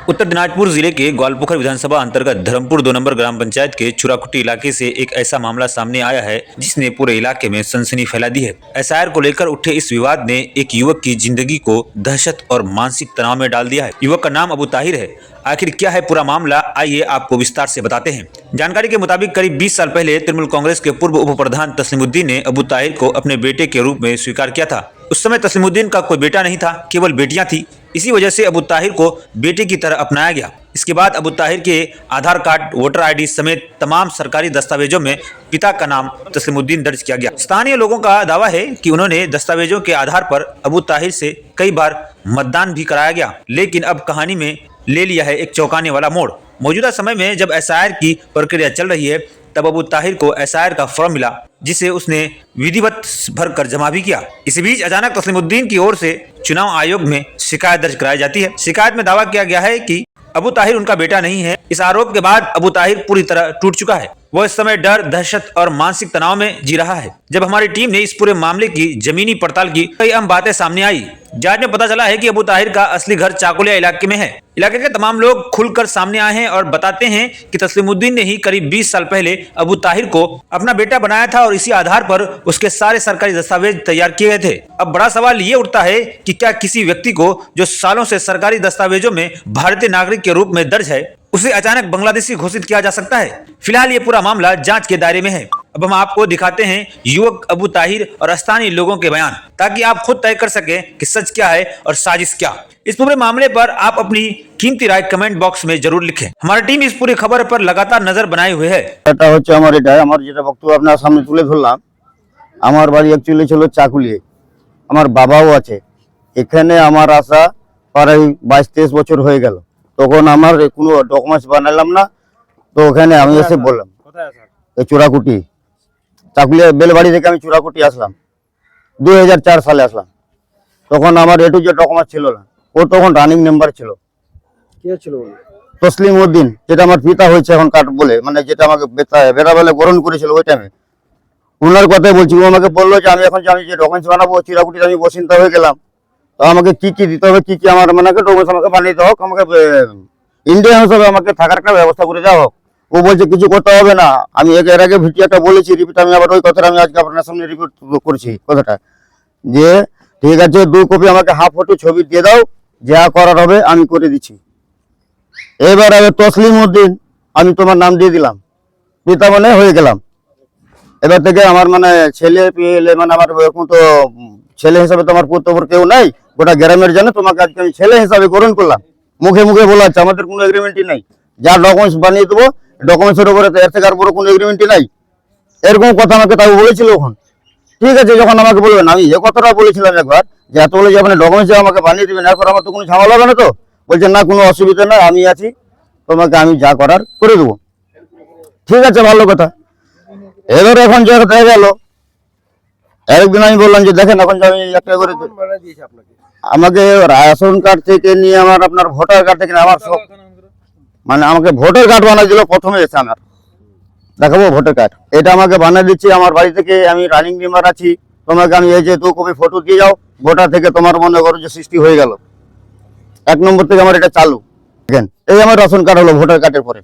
उत्तर दिनाजपुर जिले के ग्वालपोखर विधानसभा अंतर्गत धर्मपुर 2 नंबर ग्राम पंचायत के चुराकुटी इलाके से एक ऐसा मामला सामने आया है जिसने पूरे इलाके में सनसनी फैला दी है। एसआईआर को लेकर उठे इस विवाद ने एक युवक की जिंदगी को दहशत और मानसिक तनाव में डाल दिया है। युवक का नाम अबू ताहिर है। आखिर क्या है पूरा मामला, आइए आपको विस्तार से बताते हैं। जानकारी के मुताबिक करीब 20 साल पहले तृणमूल कांग्रेस के पूर्व उप प्रधान तस्लीमुद्दीन ने अबू ताहिर को अपने बेटे के रूप में स्वीकार किया था। उस समय तस्लीमुद्दीन का कोई बेटा नहीं था, केवल बेटियां थी। इसी वजह से अबू ताहिर को बेटे की तरह अपनाया गया। इसके बाद अबू ताहिर के आधार कार्ड, वोटर आईडी समेत तमाम सरकारी दस्तावेजों में पिता का नाम तस्लीमुद्दीन दर्ज किया गया। स्थानीय लोगों का दावा है कि उन्होंने दस्तावेजों के आधार पर अबू ताहिर से कई बार मतदान भी कराया गया, लेकिन अब कहानी में ले लिया है एक चौंकाने वाला मोड़। मौजूदा समय में जब एसआईआर की प्रक्रिया चल रही है, तब अबू ताहिर को एसआईआर का फॉर्म मिला, जिसे उसने विधिवत भरकर जमा भी किया। इसी बीच अचानक तस्लीमुद्दीन की ओर से चुनाव आयोग में शिकायत दर्ज कराई जाती है। शिकायत में दावा किया गया है कि अबू ताहिर उनका बेटा नहीं है। इस आरोप के बाद अबू ताहिर पूरी तरह टूट चुका है। वो इस समय डर, दहशत और मानसिक तनाव में जी रहा है। जब हमारी टीम ने इस पूरे मामले की जमीनी पड़ताल की, कई अहम बातें सामने आई। जांच में पता चला है कि अबू ताहिर का असली घर चाकुलिया इलाके में है। इलाके के तमाम लोग खुलकर सामने आए हैं और बताते हैं कि तस्लीमुद्दीन ने ही करीब 20 साल पहले अबू ताहिर को अपना बेटा बनाया था और इसी आधार पर उसके सारे सरकारी दस्तावेज तैयार किए गए थे। अब बड़ा सवाल ये उठता है कि क्या किसी व्यक्ति को जो सालों से सरकारी दस्तावेजों में भारतीय नागरिक के रूप में दर्ज है, उसे अचानक बांग्लादेशी घोषित किया जा सकता है? फिलहाल ये पूरा मामला जांच के दायरे में है। अब हम आपको दिखाते हैं युवक अबू ताहिर और स्थानीय लोगों के बयान, ताकि आप खुद तय कर सकें कि सच क्या है और साजिश क्या। इस पूरे मामले पर आप अपनी कीमती राय कमेंट बॉक्स में जरूर लिखें। हमारी टीम इस पूरी खबर पर लगातार नजर बनाए हुए है। এটা হচ্ছে আমার এটা আমার যেটা বক্তব্য আপনার সামনে তুলে ধরলাম। আমার বাড়ি অ্যাকচুয়ালি ছিল চাকুলিয়ে। আমার বাবাও আছে এখানে। আমার আসা প্রায় 22-23 বছর হয়ে গেল। তখন আমার কোনো ডকুমেন্টস বানালাম না, তো ওখানে আমি এসে বললাম এই চূড়াকুটি চাকুলিয়া বেলবাড়ি থেকে আমি চূড়াকুটি আসলাম 2004 সালে আসলাম। তখন আমার এটু যে ডকুমেন্টস ছিল না, ও তখন রানিং নাম্বার ছিল। কে ছিল? তসলিমউদ্দিন, যেটা আমার পিতা হয়েছে এখন কাট বলে, মানে যেটা আমাকে বেড়াবেলা গ্রহণ করেছিল ওই টাইমে। ওনার কথাই বলছি। ও আমাকে বললো যে আমি এখন যে ডকুমেন্টস বানাবো চিরাকুটিতে আমি বসিন্তা হয়ে গেলাম, তো আমাকে কি কি দিতে হবে, কি কি আমার মানে ডকুমেন্টস আমাকে বানিয়ে দেওয়া হোক, আমাকে ইন্ডিয়ান হিসাবে আমাকে থাকার একটা ব্যবস্থা করে দেওয়া হোক। ও বলছে কিছু করতে হবে না। আমি এর আগে ভিডিওটা বলেছি, রিপিট আমি আবার ওই কথাটা আমি আজকে আপনার সামনে রিপিট করছি কথাটা, যে ঠিক আছে 2 কপি আমাকে হাফ ফটো ছবি দিয়ে দাও, যা করার হবে আমি করে দিচ্ছি। এবার আমি তসলিমউদ্দিন আমি তোমার নাম দিয়ে দিলাম, পিতা মানে হয়ে গেলাম। এবার থেকে আমার মানে ছেলে পেলে মানে আমার এরকম তো ছেলে হিসাবে তো আমার পুত্র কেউ নাই, গোটা গ্রামের জন্য তোমাকে আজকে আমি ছেলে হিসাবে গ্রহণ করলাম। মুখে মুখে বলা হচ্ছে, আমাদের কোনো এগ্রিমেন্টই নাই। যা ডকুমেন্টস বানিয়ে দেবো ডকুমেন্টসের উপরে এর থেকে আর বড় কোনো এগ্রিমেন্টই নাই, এরকম কথা আমাকে তাও বলেছিল ওখান। ঠিক আছে, যখন আমাকে বলবেন, আমি এ কথাটা বলেছিলাম একবার যে এত বলে যে আপনি ডকুমেন্টস আমাকে বানিয়ে দেবেন, এরপর আমার তো কোনো ঝামেলা হবে না। তো বলছেন না, কোনো অসুবিধা নাই, আমি আছি, তোমাকে আমি যা করার করে দেবো। ঠিক আছে, ভালো কথা। এবার এখন যে দেখা গেল, একদিন আমি বললাম যে দেখেন এখন যে আমি একটা করে আমাকে রেশন কার্ড থেকে নিয়ে আমার আপনার ভোটার কার্ড থেকে আমার সব মানে আমাকে ভোটার কার্ড বানিয়ে দিল। প্রথমে এসে আমার দেখাবো ভোটার কার্ড, এটা আমাকে বানিয়ে দিচ্ছি। আমার বাড়ি থেকে আমি রানিং মেম্বার আছি, তোমাকে আমি এই যে 2 কপি ফটো দিয়ে যাও, ভোটার থেকে তোমার মনে করো যে সৃষ্টি হয়ে গেল। 1 নম্বর থেকে আমার এটা চালু। দেখেন এই আমার রেশন কার্ড হলো ভোটার কার্ডের পরে।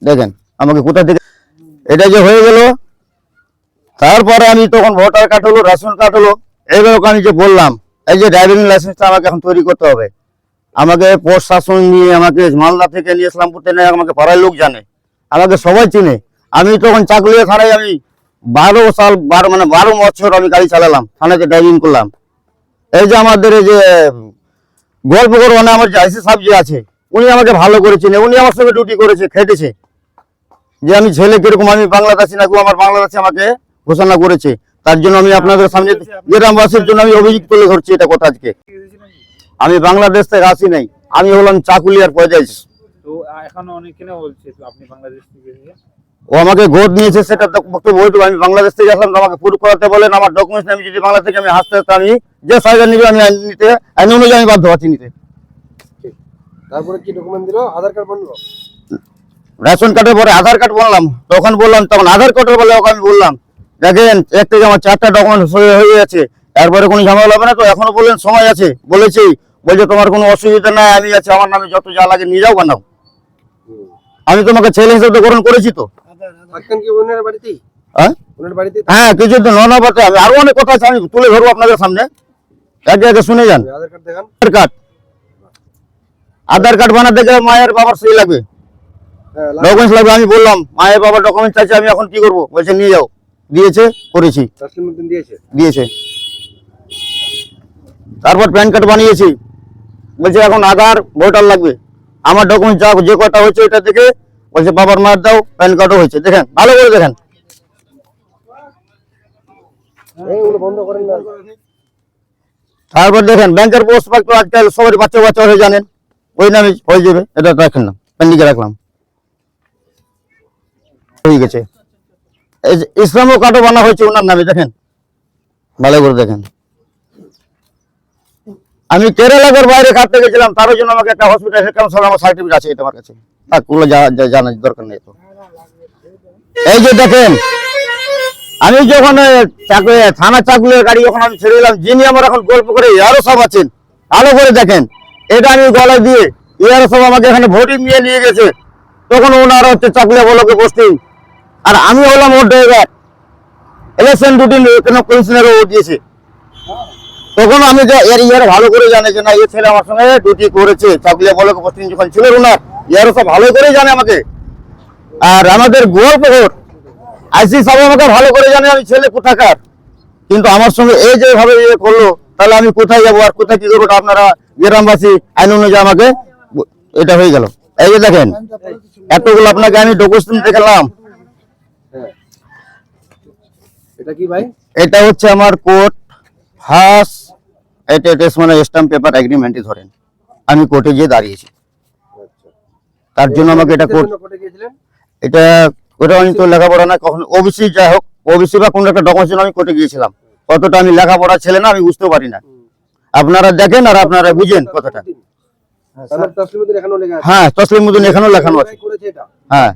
দেখেন আমাকে কোথা থেকে এটা যে হয়ে গেল। তারপরে আমি তখন ভোটার কার্ড হলো, রেশন কার্ড হলো। এবার আমি যে বললাম এই যে ড্রাইভিং লাইসেন্সটা আমাকে এখন তৈরি করতে হবে। আমাকে প্রশাসন নিয়ে আমাকে মালদা থেকে নিয়ে ইসলামপুর থেকে আমাকে পাড়ার লোক জানে, আমাকে সবাই চিনে। আমি তখন চাকুলিয়া থানায় আমি 12 বছর আমি গাড়ি চালালাম, থানাতে ড্রাইভিং করলাম। এই যে আমাদের এই যে গল্পকর মানে আমার যে আইসি সাহেব যে আছে, উনি আমাকে ভালো করে চিনে। উনি আমার সঙ্গে ডিউটি করেছে, খেটেছে, যে আমি ছেলে কিরকম আমি বাংলাদেশি না আমার বাংলাদেশে আমাকে ঘোষণা করেছে। তার জন্য আমি আপনাদের সামনে গ্রামবাসীর জন্য আমি অভিযোগ তুলে ধরছি এটা কথা। আজকে আমি বাংলাদেশ থেকে আসি নাই, আমি হলাম চাকুলিয়ার পয়দাইশ। তো এখন অনেকে না বলছে আপনি বাংলাদেশ থেকে। ও আমাকে গোদ নিয়েছে, সেটা বক্তব্য হয়তো আমি বাংলাদেশ থেকে আসলাম, আমাকে প্রুফ করাতে বলেন। আমার ডকুমেন্টস আমি যদি বাংলা থেকে আমি হাসতে আমি যে সাইজের নিবে আমি নিতে, আইন অনুযায়ী আমি বাধ্য আছি নিতে। তারপরে কি ডকুমেন্ট দিল? আধার কার্ড বানলো, রেশন কার্ডের পরে আধার কার্ড বানলাম। তখন বললাম, তখন আধার কার্ডের বলে ওকে আমি বললাম দেখেন এক থেকে আমার 4টা ডকুমেন্ট হয়ে গেছে, এরপরে কোনো ঝামেলা হবে না। তো এখনো বললেন সময় আছে, বলেছি বলছে তোমার কোনো অসুবিধা নাই, আমি আছি, আমার নামে যত যা লাগে নিয়ে যাও বানাও। আমি তোমাকে ছেলে হিসেবে গ্রহণ করেছি তো। থাকতেন কি ওনার বাড়িতেই? হ্যাঁ ওনার বাড়িতেই হ্যাঁ, কিছুদিন ননাবাতে আমি আরো অনেক কথা আছে, আমি তুলে ধরবো আপনাদের সামনে, একে একে শুনে যান। আধার কার্ড দেখান। আধার কার্ড, আধার কার্ড বানাতে গেলে মায়ের বাবার সই লাগবে, হ্যাঁ, ডকুমেন্টস লাগবে। আমি বললাম মায়ের বাবার ডকুমেন্টস চাইছে, আমি এখন কি করবো? বলছে নিয়ে যাও। দিয়েছে, করেছি, তাসলিমউদ্দিন দিয়েছে। দিয়েছে। তারপর প্যান কার্ড বানিয়েছি, বলছে এখন আধার ভোটার লাগবে। আমার ডকুমেন্ট যা যে কটা হয়েছে এটা থেকে বলছে বাবার মায়ের দাও, প্যান কার্ডও হয়েছে। দেখেন, ভালো করে দেখেন। এইগুলো বন্ধ করেন না। তারপর দেখেন ব্যাংকের পোস্ট তো আজকাল সবাই বাচ্চা বাচ্চা হয়ে জানেন, ওই নামে হয়ে যাবে। এটা রাখেন না, পেন্ডিংয়ে রাখলাম, হয়ে গেছে। এই যে ইসলামও কার্ডও বানা হয়েছে ওনার নামে, দেখেন ভালো করে দেখেন। আমি কেরালার বাইরে কাটতে গেছিলাম, তার জন্য আমাকে একটা হসপিটাল আমার সার্টিফিকেট আছে, এটা আমার কাছে। ওগুলো জানার দরকার নেই তো। এই যে দেখেন, আমি যখন থানা চাকুলের গাড়ি যখন আমি ছেড়ে দিলাম, যিনি আমার এখন গল্প করে ইয়ারও সব আছেন, ভালো করে দেখেন। এটা আমি গলায় দিয়ে ইয়ারও সব আমাকে এখানে ভোটিং নিয়ে গেছে, তখন ওনার হচ্ছে চাকুলিয়া বলকে পোস্টিং, আর আমি হলাম ওর ড্রাইভার। ইলেকশন ডিউটি কমিশনারও ও দিয়েছে, তখন আমি ইয়ার ভালো করে জানে যে না, এ ছেলে আমার সঙ্গে ডিউটি করেছে। চাকুলিয়া বলকে পোস্টিং যখন ছিল ওনার, ইয়ারও সব ভালো করে জানে আমাকে। আর আমাদের গোয়ালপুর আইসি সাহেব আমাকে ভালো করে জানে আমি ছেলে কোথাকার, কিন্তু আমার সঙ্গে এই যেভাবে করলো, তাহলে আমি কোথায় যাবো আর কোথায় কি করবো? আপনারা গ্রামবাসী আইন অনুযায়ী আমাকে এটা হয়ে গেল। এই যে দেখেন, এতগুলো আপনাকে আমি ডকুমেন্ট দেখালাম। হ্যাঁ, এটা কি ভাই? এটা হচ্ছে আমার কোর্ট ফার্স্ট, এটা মানে স্ট্যাম্প পেপার এগ্রিমেন্টই ধরেন, আমি কোর্টে গিয়ে দাঁড়িয়েছি, আচ্ছা, তার জন্য আমাকে এটা কোর্ট, কোর্টে গিয়েছিলেন? এটা ওটা আমি তো লেখাপড়া না, কখন ওবিসি যাই হোক, ওবিসি বা কোনো একটা ডকুমেন্টস আমি কোর্টে গিয়েছিলাম। অতটা আমি লেখাপড়া ছেলে না, আমি বুঝতেও পারি না। আপনারা দেখেন আর আপনারা বুঝেন কথাটা। তাহলে তাসলিমউদ্দিন এখানেও লেখা আছে। হ্যাঁ, তসলিমউদ্দিন এখানেও লেখানো আছে। Verify করেছে এটা? হ্যাঁ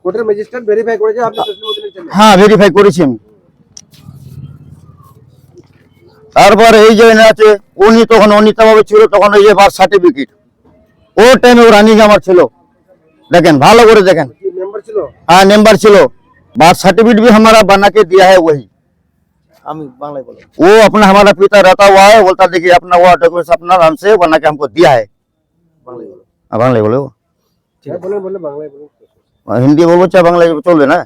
কোর্টের ম্যাজিস্ট্রেট ভেরিফাই করেছে আপনি তাসলিমউদ্দিনের ছেলে। হ্যাঁ, ভেরিফাই করেছি আমি। তারপর এই যে এনে আছে, উনি তখন অনিতাভাবে ছিল, তখন এই যে বার্থ সার্টিফিকেট ও টাইমে ও রানিং আমার ছিল, দেখেন ভালো করে দেখেন। কি মেম্বার ছিল? हाँ नंबर चलो, बार्थ सर्टिफिकेट भी हमारा बना के दिया है वही। আমি বাংলায় বলো। वो अपना हमारा पिता रहता हुआ है, बोलता देखिए अपना वो डॉक्यूमेंट्स अपना नाम से बना के हमको दिया है। বাংলায় বলো। बांग्ला बोले वो, ঠিক আছে, বলেন বলে বাংলায় বলুন। हिंदी बोलो चाहे बांग्ला चलবে না।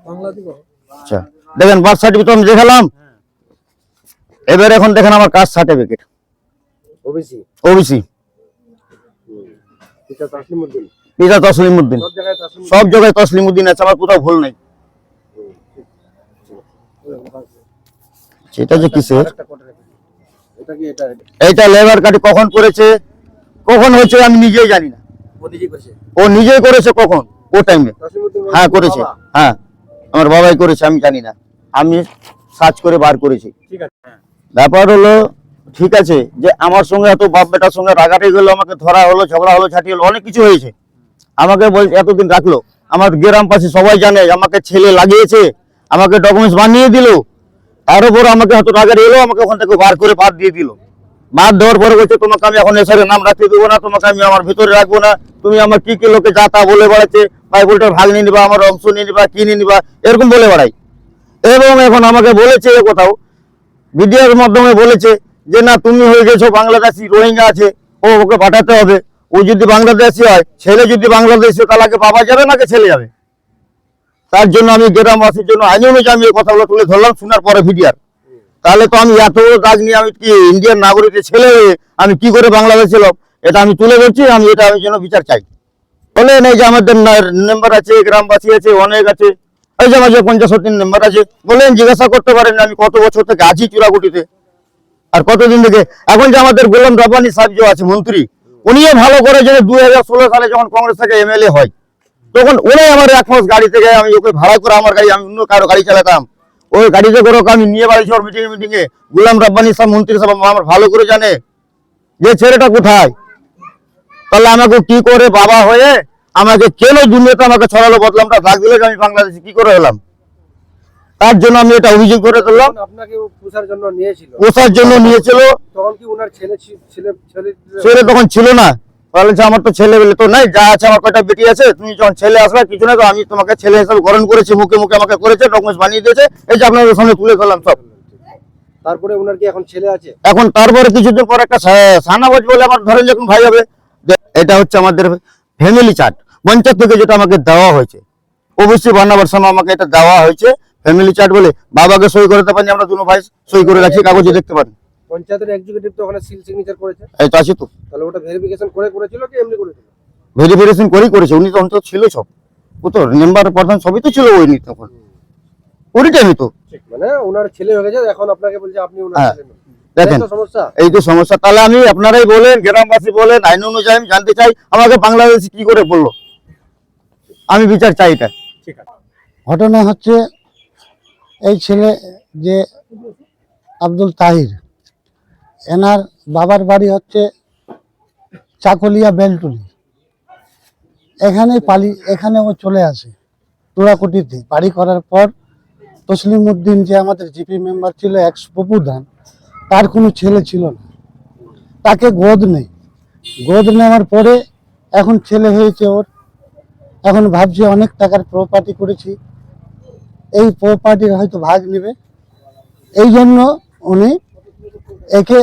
বাংলা দিব। আচ্ছা দেখেন, বার্থ সার্টিফিকেট আমি দেখালাম। এবার এখন দেখেন আমার কাস্ট সার্টিফিকেট, ওবিসি। ওবিসি, এটা তাসলিমউদ্দিন। পিতা তসলিমউদ্দিন, সব জায়গায় তাসলিম। সব জায়গায় তসলিমউদ্দিন আছে, আমার কোথাও ভুল নেই। সেটা যে কিসের, একটা কোর্টে রেখে দিন। এটা কি এটা? এইটা লেবার কার্ড কখন করেছে, কখন হয়েছে আমি নিজেই জানি না। ও নিজে করেছে। ও নিজেই করেছে কখন, ও টাইমে। তাসলিমউদ্দিন হ্যাঁ করেছে, হ্যাঁ আমার বাবাই করেছে, আমি জানি না, আমি সার্চ করে বার করেছি। ঠিক আছে। ব্যাপার হলো ঠিক আছে যে আমার সঙ্গে এত বাপ বেটার সঙ্গে রাগাটাই গেলো, আমাকে ধরা হলো, ঝগড়া হলো, ছাটি হলো, অনেক কিছু হয়েছে। আমাকে এতদিন রাখলো, আমার গ্রামবাসী সবাই জানে আমাকে ছেলে লাগিয়েছে, আমাকে ডকুমেন্টস বানিয়ে দিল, তার উপর আমাকে এত রাগার এলো, আমাকে ওখান থেকে বার করে বাদ দিয়ে দিল। বাদ দেওয়ার পরে বলছে তোমাকে আমি এখন এসে নাম রাখতে দেবো না, তোমাকে আমি আমার ভিতরে রাখবো না, তুমি আমার কি কি লোকে যা তা বলে বেড়াচ্ছে, বাইবলটার ভাগ নিয়ে নিবা, আমার অংশ নিয়ে নিবা, কি নিয়ে নিবা, এরকম বলে বেড়াই। এবং এখন আমাকে বলেছে এ কোথাও ভিডিওর মাধ্যমে বলেছে যে না তুমি হয়ে গেছো বাংলাদেশি, রোহিঙ্গা আছে, ওকে পাঠাতে হবে। ও যদি বাংলাদেশি হয়, ছেলে যদি বাংলাদেশি হয়, তাহলে আগে বাবা যাবে নাকি ছেলে যাবে? তার জন্য আমি গ্রামবাসীর জন্য আইন অনুযায়ী আমি এই কথাগুলো তুলে ধরলাম, শোনার পরে ভিডিওর। তাহলে তো আমি এত বড় দাগ নিয়ে আমি কি ইন্ডিয়ান নাগরিকের ছেলে হয়ে আমি কি করে বাংলাদেশে ছিলাম, এটা আমি তুলে ধরছি। আমি এটা আমি যেন বিচার চাই। বলে নেই যে আমাদের মেম্বার আছে, গ্রামবাসী আছে, অনেক আছে, এই যে আমার 50-60 মেম্বার আছে, বলেন জিজ্ঞাসা করতে পারেন আমি কত বছর থেকে আছি চূড়াকুটিতে, আর কতদিন থেকে। এখন যে আমাদের গোলাম রাব্বানি সাহেব যে আছে মন্ত্রী, উনিও ভালো করে যে 2016 সালে যখন কংগ্রেস থেকে এমএলএ হয়, তখন উনি আমার 1 মাস গাড়ি থেকে আমি ওকে ভাড়া করে, আমার গাড়ি, আমি অন্য কারো গাড়ি চালাতাম, ওই গাড়িতে করে ওকে আমি নিয়ে বাড়িছি ওর মিটিংয়ে। গোলাম রাব্বানি সাহেব মন্ত্রী সাহেব আমার ভালো করে জানে যে ছেলেটা কোথায়। তাহলে আমাকে কি করে বাবা হয়ে আমাকে কেন দুনিয়াতে আমাকে ছড়ালো বদলামটা দাগ দিলে, আমি বাংলাদেশে কি করে হলাম? তার জন্য আমি এটা অভিযোগ করে তুললাম। যখন আপনাকে ও পোষার জন্য নিয়েছিল, পোষার জন্য নিয়েছিল, তখন কি ওনার ছেলে ছেলে ছেলে ছেলে তখন ছিল না। বলেছে আমার তো ছেলে বলে তো নাই, যা আছে আমার কয়টা বেটি আছে, তুমি যখন ছেলে আসবে কিছু না, তো আমি তোমাকে ছেলে হিসাবে গ্রহণ করেছি, মুখে মুখে আমাকে করেছে, ডকুমেন্টস বানিয়ে দিয়েছে, এই যে আপনাদের সামনে তুলে ধরলাম সব। তারপরে ওনার কি এখন ছেলে আছে? এখন তারপরে কিছুদিন পর একটা সানাবাজ বলে আমার ধরেন যখন ভাই হবে, এটা হচ্ছে আমাদের ফ্যামিলি চার্ট পঞ্চায়েত থেকে যেটা আমাকে দেওয়া হয়েছে, অবশ্যই বানাবার সময় আমাকে এটা দেওয়া হয়েছে ফ্যামিলি চার্ট বলে। বাবাকে সই করতে পারি, আমরা দুনো ভাই সই করে রাখছি, কাগজে দেখতে পারেন। পঞ্চায়েতের এক্সিকিউটিভ তো ওখানে সিল সিগনেচার করেছে, এই তো আছে তো, তাহলে ওটা ভেরিফিকেশন করে করেছিল কি এমনি করেছিল? ভেরিফিকেশন করেই করেছে, উনি তো অন্তত ছিল সব, ও তো মেম্বার প্রধান সবই তো ছিল ওই নি তখন, ওরই টাইমে তো। মানে ওনার ছেলে হয়ে গেছে, এখন আপনাকে বলছে আপনি ওনার হ্যাঁ, ছেলে নন। দেখেন এই তো সমস্যা। এই তো সমস্যা। তাহলে আমি আপনারাই বলেন, গ্রামবাসী বলেন, আইন অনুযায়ী আমি জানতে চাই আমাকে বাংলাদেশ কি করে বললো, আমি বিচার চাই এটা। ঠিক আছে। ঘটনা হচ্ছে এই ছেলে যে আব্দুল তাহির, এনার বাবার বাড়ি হচ্ছে চাকুলিয়া বেলটুলি, এখানে ও চলে আসে তুরাকুটিতে। বাড়ি করার পর তসলিম উদ্দিন যে আমাদের জিপি মেম্বার ছিল, এক্স প্রধান, তার কোনো ছেলে ছিল না, তাকে গোদ নেই। গোদ নেওয়ার পরে এখন ছেলে হয়েছে ওর, এখন ভাবছে অনেক টাকার প্রপার্টি করেছি, এই প্রপার্টির হয়তো ভাগ নেবে, এই জন্য উনি একে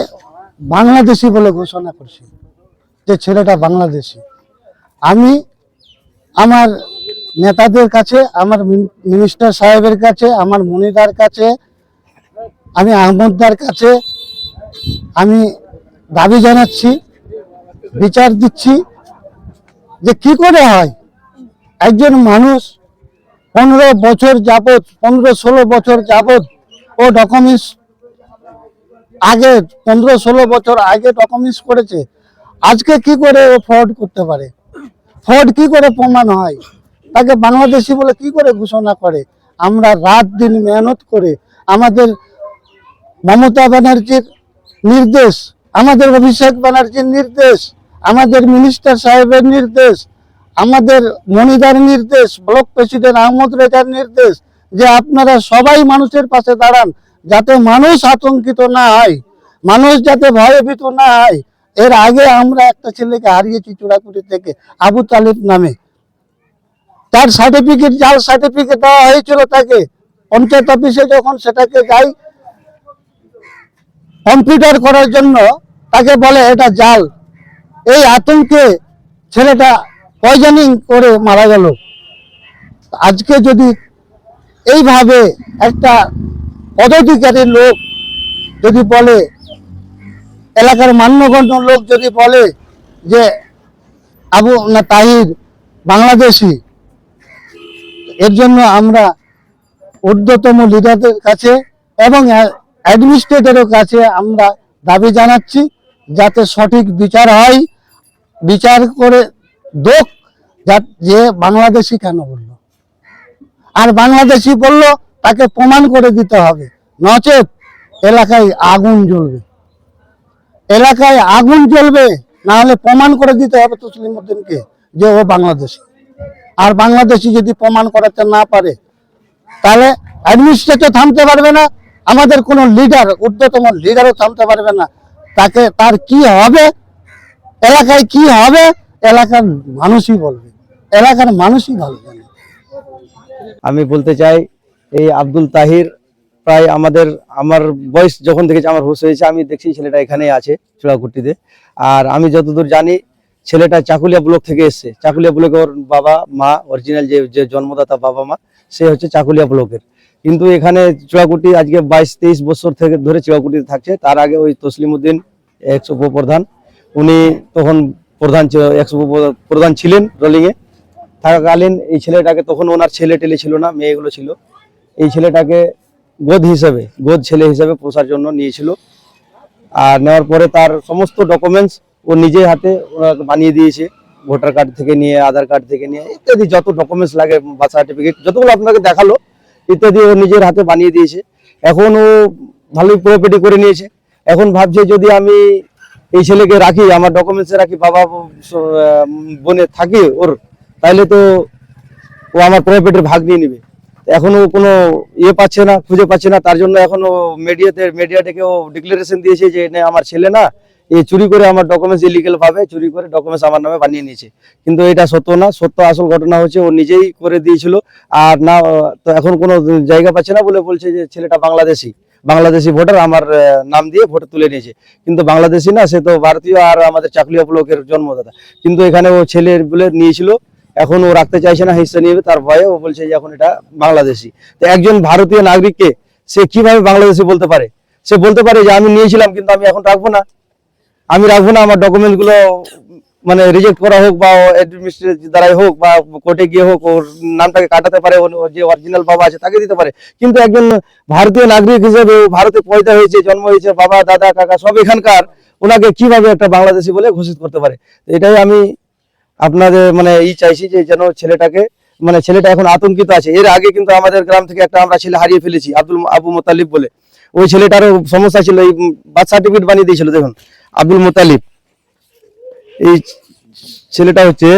বাংলাদেশি বলে ঘোষণা করছে, যে ছেলেটা বাংলাদেশি। আমি আমার নেতাদের কাছে, আমার মিনিস্টার সাহেবের কাছে, আমার মনিদার কাছে, আমি আহমদদার কাছে আমি দাবি জানাচ্ছি, বিচার দিচ্ছি যে কি করে হয় একজন মানুষ 15-16 বছর যাবত ও ডকুমেন্টস আগে 15-16 বছর আগে ডকুমেন্টস করেছে, আজকে কি করে ও ফ্রড করতে পারে? ফ্রড কি করে প্রমাণ হয়? তাকে বাংলাদেশি বলে কি করে ঘোষণা করে? আমরা রাত দিন মেহনত করে, আমাদের মমতা ব্যানার্জির নির্দেশ, আমাদের অভিষেক ব্যানার্জির নির্দেশ, আমাদের মিনিস্টার সাহেবের নির্দেশ, আমাদের মনিদার নির্দেশ, ব্লক প্রেসিডেন্ট আহমদ রেজার নির্দেশ, যে আপনারা সবাই মানুষের পাশে দাঁড়ান, যাতে মানুষ আতঙ্কিত না হয়, মানুষ যাতে ভয়ভীত না হয়। এর আগে আমরা একটা ছেলেকে হারিয়েছি চূড়াকুটি থেকে, আবু তালিব নামে, তার সার্টিফিকেট, জাল সার্টিফিকেট দেওয়া হয়েছিল তাকে পঞ্চায়েত অফিসে, যখন সেটাকে যাই কম্পিউটার করার জন্য, তাকে বলে এটা জাল। এই আতঙ্কে ছেলেটা পয়জনিং করে মারা গেল। আজকে যদি এইভাবে একটা পদাধিকারী লোক যদি বলে, এলাকার মান্যগণ্য লোক যদি বলে যে আবু না তাহির বাংলাদেশি, এর জন্য আমরা ঊর্ধ্বতম লিডারদের কাছে এবং অ্যাডমিনিস্ট্রেটরের কাছে আমরা দাবি জানাচ্ছি, যাতে সঠিক বিচার হয়, বিচার করে দোক যে বাংলাদেশি কেন বললো, আর বাংলাদেশি বললো তাকে প্রমাণ করে দিতে হবে, নচেত এলাকায় আগুন জ্বলবে, এলাকায় আগুন জ্বলবে, না হলে প্রমাণ করে দিতে হবে তসলিম উদ্দিনকে যে ও বাংলাদেশি। আর বাংলাদেশি যদি প্রমাণ করাতে না পারে, তাহলে অ্যাডমিনিস্ট্রেটর থামতে পারবে না, আমাদের কোনো লিডার, ঊর্ধ্বতম লিডারও থামতে পারবে না। তার কি হবে, এলাকায় কি হবে, এলাকার মানুষই বলবে, এলাকার মানুষই ভালো জানে। আমি বলতে চাই, এই আব্দুল তাহির প্রায় আমার বয়স যখন দেখেছি, আমার হুঁশ হয়েছে, আমি দেখছি ছেলেটা এখানেই আছে চূড়াকুটিতে। আর আমি যতদূর জানি ছেলেটা চাকুলিয়া ব্লক থেকে এসছে। চাকুলিয়া ব্লকে ওর বাবা মা, অরিজিনাল যে জন্মদাতা বাবা মা, সে হচ্ছে চাকুলিয়া ব্লকের। কিন্তু এখানে চূড়াকুটি আজকে 22-23 বছর থেকে ধরে চূড়াকুটিতে থাকছে। তার আগে ওই তসলিম উদ্দিন এক্স উপপ্রধান, উনি তখন প্রধান ছিলেন রোলিংয়ে থাকাকালীন। এই ছেলেটাকে তখন ওনার ছেলে টেলে ছিল না, মেয়েগুলো ছিল। এই ছেলেটাকে গোদ ছেলে হিসেবে পোষার জন্য নিয়েছিল। আর নেওয়ার পরে তার সমস্ত ডকুমেন্টস ও নিজে হাতে ওনাকে বানিয়ে দিয়েছে, ভোটার কার্ড থেকে নিয়ে, আধার কার্ড থেকে নিয়ে ইত্যাদি যত ডকুমেন্টস লাগে, বার্থ সার্টিফিকেট যতগুলো আপনাকে দেখালো ইত্যাদি ও নিজের হাতে বানিয়ে দিয়েছে। এখন ও ভালোই প্রপার্টি করে নিয়েছে। এখন ভাবছে যদি আমি এই ছেলেকে রাখি, আমার ডকুমেন্টসে রাখি, বাবা বনে থাকি ওর, তাইলে তো ও আমার প্রপার্টির ভাগ নিয়ে নেবে। এখনো কোনো ইয়ে পাচ্ছে না, খুঁজে পাচ্ছে না। তার জন্য এখনো মিডিয়াটাকেও ডিক্লারেশন দিয়েছে যে না, আমার ছেলে না, এই চুরি করে আমার ডকুমেন্টস ইলিগাল ভাবে চুরি করে ডকুমেন্টস আমার নামে বানিয়ে নিয়েছে। কিন্তু এটা সত্য না, সত্য আসল ঘটনা হচ্ছে ও নিজেই করে দিয়েছিল। আর না, তো এখন কোনো জায়গা পাচ্ছে না বলে বলছে যে ছেলেটা বাংলাদেশি ভোটার, আমার নাম দিয়ে ভোট তুলে নিয়েছে। কিন্তু বাংলাদেশি না, সে তো ভারতীয় আর আমাদের চাকলিয়া ব্লকের জন্মদাতা। কিন্তু এখানে ও ছেলের বলে নিয়েছিল, এখন ও রাখতে চাইছে না, হিস্সা নিয়ে তার ভয়ে ও বলছে যে এখন এটা বাংলাদেশি। তো একজন ভারতীয় নাগরিককে সে কিভাবে বাংলাদেশি বলতে পারে? সে বলতে পারে যে আমি নিয়েছিলাম কিন্তু আমি এখন রাখবো না, আমার ডকুমেন্ট গুলো মানে রিজেক্ট করা হোক বা অ্যাডমিনিস্ট্রেটিভ দ্বারাই হোক বা কোর্টে গিয়ে হোক, ওর নামটাকে কাটাতে পারে, ওর যে অরিজিনাল বাবা আছে তাকে দিতে পারে। কিন্তু একজন ভারতীয় নাগরিক হিসেবে ও ভারতে পয়দা হয়েছে, জন্ম হয়েছে, বাবা দাদা কাকা সব এখানকার, ওনাকে কিভাবে একটা বাংলাদেশি বলে ঘোষিত করতে পারে? তো এটাই আমি আপনাদের মানে চাইছি যে যেন ছেলেটাকে, মানে ছেলেটা এখন আতঙ্কিত আছে। এর আগে কিন্তু আমাদের গ্রাম থেকে একটা আমরা ছেলে হারিয়ে ফেলেছি, আবু মোতালিব বলে। ওই ছেলেটারও সমস্যা ছিল, এই বার্থ সার্টিফিকেট বানিয়ে দিয়েছিল। দেখুন, আব্দুল মোতালিব, এই ছেলেটা হচ্ছে,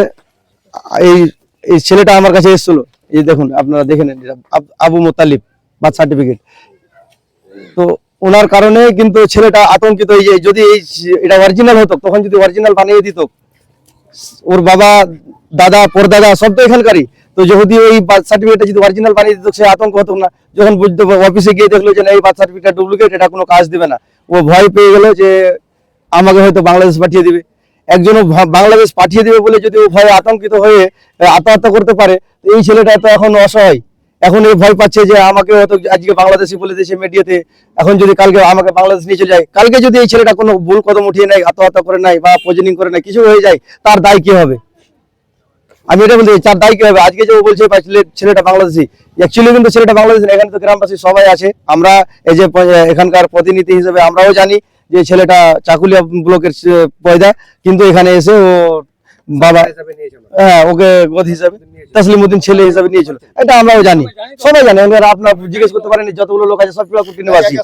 এই এই ছেলেটা আমার কাছে এসেছিল, এই দেখুন আপনারা দেখে নেন, আবু মোতালিব বার্থ সার্টিফিকেট। তো ওনার কারণে কিন্তু ছেলেটা আতঙ্কিত হয়ে যায়, যদি এটা অরিজিনাল হতো, তখন যদি অরিজিনাল বানিয়ে দিত, ওর বাবা দাদা পরদাদা সব তো এখানকারই, তো যদি ওই বার্থ সার্টিফিকেটটা যদি অরিজিনাল বানিয়ে দিত, সে আতঙ্ক হতো না। যখন বুঝতে অফিসে গিয়ে দেখলো যে না, এই বার্থ সার্টিফিকেট ডুপ্লিকেট, এটা কোনো কাজ দিবে না, ও ভয় পেয়ে গেল যে আমাকে হয়তো বাংলাদেশ পাঠিয়ে দিবে। একজনও বাংলাদেশ পাঠিয়ে দিবে বলে যদি ও ভয়ে আতঙ্কিত হয়ে আত্মহত্যা করতে পারে, তো এই ছেলেটা তো এখন অসহায়, এখন এই ভয় পাচ্ছে যে আমাকে হয়তো আজকে বাংলাদেশি বলে দিয়েছে মিডিয়াতে, এখন যদি কালকে আমাকে বাংলাদেশ নিয়ে চলে যায়, কালকে যদি এই ছেলেটা কোনো ভুল কদম উঠিয়ে নেয়, আত্মহত্যা করে নেয় বা পয়জনিং করে নেয়, কিছু হয়ে যায়, তার দায় কি হবে? আমি এটা বলতে চাই, তার দায় কি হবে? আজকে যে ও বলছে ছেলেটা বাংলাদেশি, অ্যাকচুয়ালি কিন্তু ছেলেটা বাংলাদেশি না। এখানে তো গ্রামবাসী সবাই আছে, আমরা এই যে এখানকার প্রতিনিধি হিসেবে আমরাও জানি যে ছেলেটা চাকুলিয়া ব্লকের পয়দা, কিন্তু এখানে এসে ও বাবা, হ্যাঁ, ওকে গদ হিসাবে তসলিমউদ্দিন ছেলে হিসাবে নিয়েছিল, এটা আমরাও জানি, সবাই জানে। আপনার জিজ্ঞেস করতে পারেন, যতগুলো লোক আছে সব চুরাকুটি নিবাসী,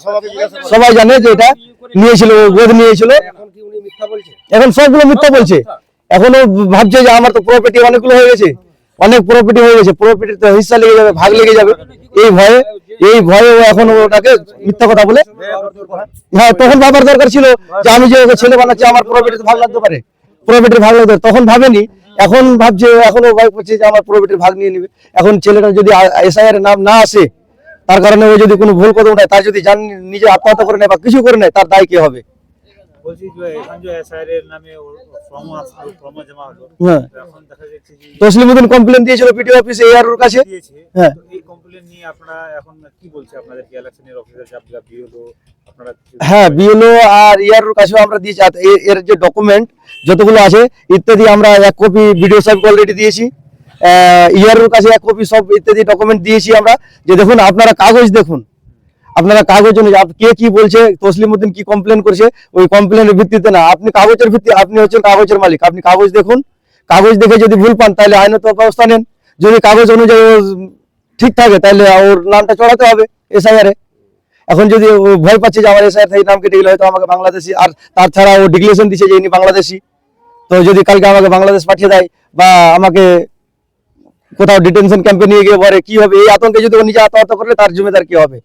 সবাই জানে যে এটা নিয়েছিল, ও গদ নিয়েছিল। এখন কি উনি মিথ্যা বলছে? এখন সবগুলো মিথ্যা বলছে। এখনো ভাবছে যে আমার তো প্রপার্টি অনেকগুলো হয়ে গেছে, অনেক প্রপার্টি হয়ে গেছে, প্রপার্টির তো হিস্সা লেগে যাবে, ভাগ লেগে যাবে, এই ভয়ে ও এখন ওটাকে মিথ্যা কথা বলে। হ্যাঁ, তখন ভাবার দরকার ছিল যে আমি যে ওকে ছেলে বানাচ্ছি, আমার প্রপার্টিতে ভাগ লাগতে পারে, প্রপার্টির ভাগ লাগতে পারে। তখন ভাবেনি, এখন ভাবছে, এখনো ভয় করছে যে আমার প্রপার্টির ভাগ নিয়ে নিবে। এখন ছেলেটা যদি এসআইআর নাম না আসে, তার কারণে ও যদি কোনো ভুল কদম উঠায়, তার যদি নিজে আত্মহত্যা করে নেয় বা কিছু করে নেয়, তার দায় কে হবে? বলছি যে এখন যে এসআইআর এর নামে ফর্ম জমা হলো, হ্যাঁ, এখন দেখা যাচ্ছে যে তসলিমউদ্দিন কমপ্লেন দিয়েছিল পিটিও অফিসে, এআরওর কাছে। দিয়েছে। হ্যাঁ। তো এই কমপ্লেন নিয়ে আপনারা এখন কি বলছে আপনাদের কি ইলেকশনের অফিসার যা বিএলও আপনারা হ্যাঁ, বিএলও আর ইয়ারওর কাছেও আমরা দিয়েছি। আর এর যে ডকুমেন্ট যতগুলো আছে ইত্যাদি, আমরা এক কপি ভিডিও সাহেবকে অলরেডি দিয়েছি, ইয়ারওর কাছে এক কপি, সব ইত্যাদি ডকুমেন্ট দিয়েছি আমরা। যে দেখুন, আপনারা কাগজ দেখুন, আপনারা কাগজ অনুযায়ী কে কি বলছে, তসলিমউদ্দিন কি কমপ্লেন করেছে, ওই কমপ্লেনের ভিত্তিতে না, আপনি কাগজের ভিত্তি, আপনি হচ্ছেন কাগজের মালিক, আপনি কাগজ দেখুন, কাগজ দেখে যদি ভুল পান তাহলে আইনত ব্যবস্থা নেন। যদি কাগজ অনুযায়ী ও ঠিক থাকে তাহলে ওর নামটা চড়াতে হবে এসআইআর এ। এখন যদি ও ভয় পাচ্ছে যে আমার এসআইআর থেকে নাম কেটে গেলে হয়তো আমাকে বাংলাদেশি, আর তাছাড়া ও ডিক্লারেশন দিচ্ছে যে ইনি বাংলাদেশি, তো যদি কালকে আমাকে বাংলাদেশ পাঠিয়ে দেয় বা আমাকে কোথাও ডিটেনশন ক্যাম্পে নিয়ে গিয়ে ভরে, কি হবে? এই আতঙ্কে যদি ও নিজে আত্মহত্যা করলে তার জিম্মেদার কি হবে?